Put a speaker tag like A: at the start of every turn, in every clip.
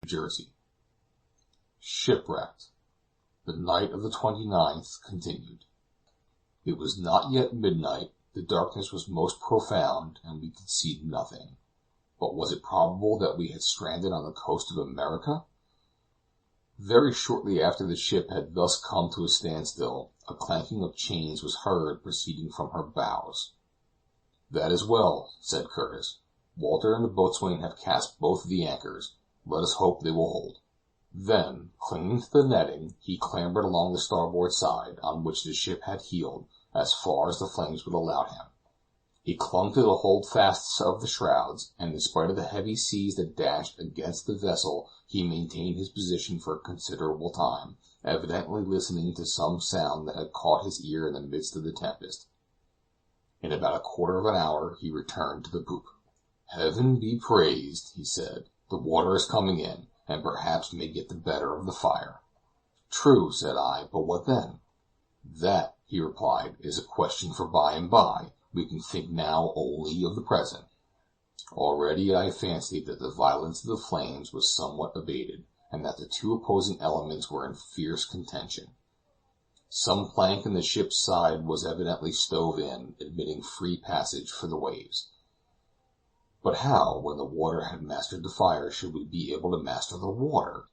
A: Jersey. Shipwrecked. The night of the 29th continued. It was not yet midnight, the darkness was most profound, and we could see nothing. But was it probable that we had stranded on the coast of America? Very shortly after the ship had thus come to a standstill, a clanking of chains was heard proceeding from her bows. "That is well," said Curtis. "Walter and the boatswain have cast both the anchors. Let us hope they will hold." Then, clinging to the netting, he clambered along the starboard side, on which the ship had heeled, as far as the flames would allow him. He clung to the holdfasts of the shrouds, and in spite of the heavy seas that dashed against the vessel, he maintained his position for a considerable time, evidently listening to some sound that had caught his ear in the midst of the tempest. In about a quarter of an hour he returned to the poop. "Heaven be praised," he said, "the water is coming in, and perhaps may get the better of the fire." "True," said I, "but what then?" "That," he replied, "is a question for by and by. We can think now only of the present." Already I fancied that the violence of the flames was somewhat abated, and that the two opposing elements were in fierce contention. Some plank in the ship's side was evidently stove in, admitting free passage for the waves. But how, when the water had mastered the fire, should we be able to master the water?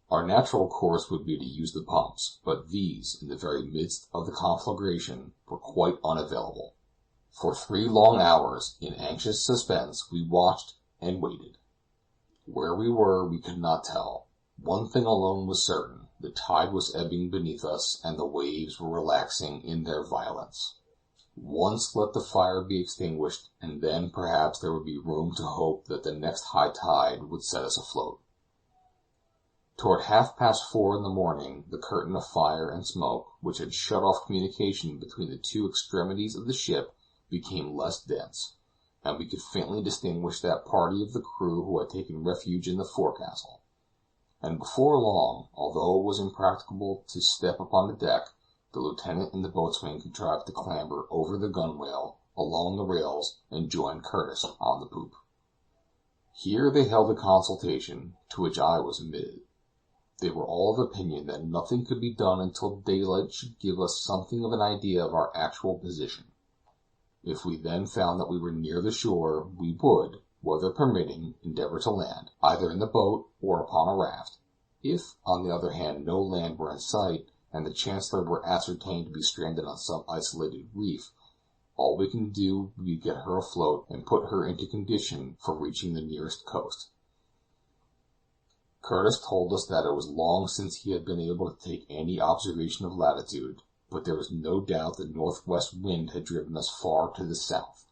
A: Our natural course would be to use the pumps, but these, in the very midst of the conflagration, were quite unavailable. For 3 long hours, in anxious suspense, we watched and waited. Where we were we could not tell. One thing alone was certain: the tide was ebbing beneath us, and the waves were relaxing in their violence. Once let the fire be extinguished, and then perhaps there would be room to hope that the next high tide would set us afloat. Toward 4:30 in the morning, the curtain of fire and smoke, which had shut off communication between the two extremities of the ship, became less dense, and we could faintly distinguish that party of the crew who had taken refuge in the forecastle. And before long, although it was impracticable to step upon the deck, the lieutenant and the boatswain contrived to clamber over the gunwale, along the rails, and join Curtis on the poop. Here they held a consultation, to which I was admitted. They were all of opinion that nothing could be done until daylight should give us something of an idea of our actual position. If we then found that we were near the shore, we would, weather permitting, endeavor to land, either in the boat or upon a raft. If, on the other hand, no land were in sight, and the Chancellor were ascertained to be stranded on some isolated reef, all we can do would be get her afloat and put her into condition for reaching the nearest coast. Curtis told us that it was long since he had been able to take any observation of latitude, but there was no doubt the northwest wind had driven us far to the south,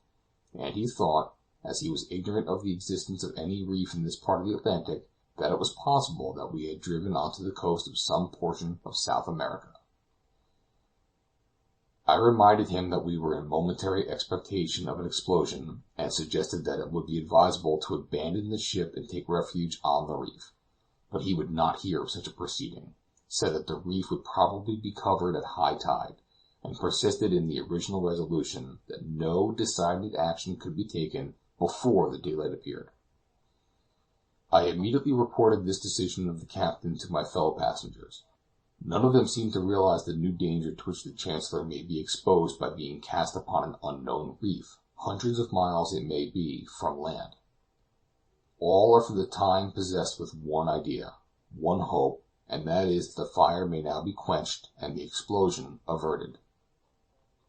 A: and he thought, as he was ignorant of the existence of any reef in this part of the Atlantic, that it was possible that we had driven onto the coast of some portion of South America. I reminded him that we were in momentary expectation of an explosion, and suggested that it would be advisable to abandon the ship and take refuge on the reef, but he would not hear of such a proceeding, said that the reef would probably be covered at high tide, and persisted in the original resolution that no decided action could be taken before the daylight appeared. I immediately reported this decision of the captain to my fellow passengers. None of them seemed to realize the new danger to which the Chancellor may be exposed by being cast upon an unknown reef, hundreds of miles, it may be, from land. All are for the time possessed with one idea, one hope, and that is that the fire may now be quenched and the explosion averted.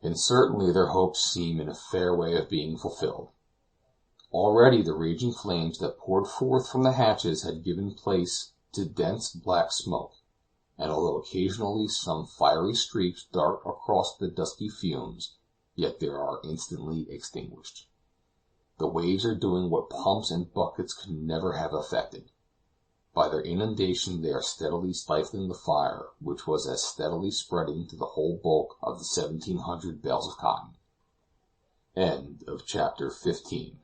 A: And certainly their hopes seem in a fair way of being fulfilled. Already the raging flames that poured forth from the hatches had given place to dense black smoke, and although occasionally some fiery streaks dart across the dusky fumes, yet they are instantly extinguished. The waves are doing what pumps and buckets could never have effected. By their inundation they are steadily stifling the fire, which was as steadily spreading to the whole bulk of the 1,700 bales of cotton. End of chapter 15.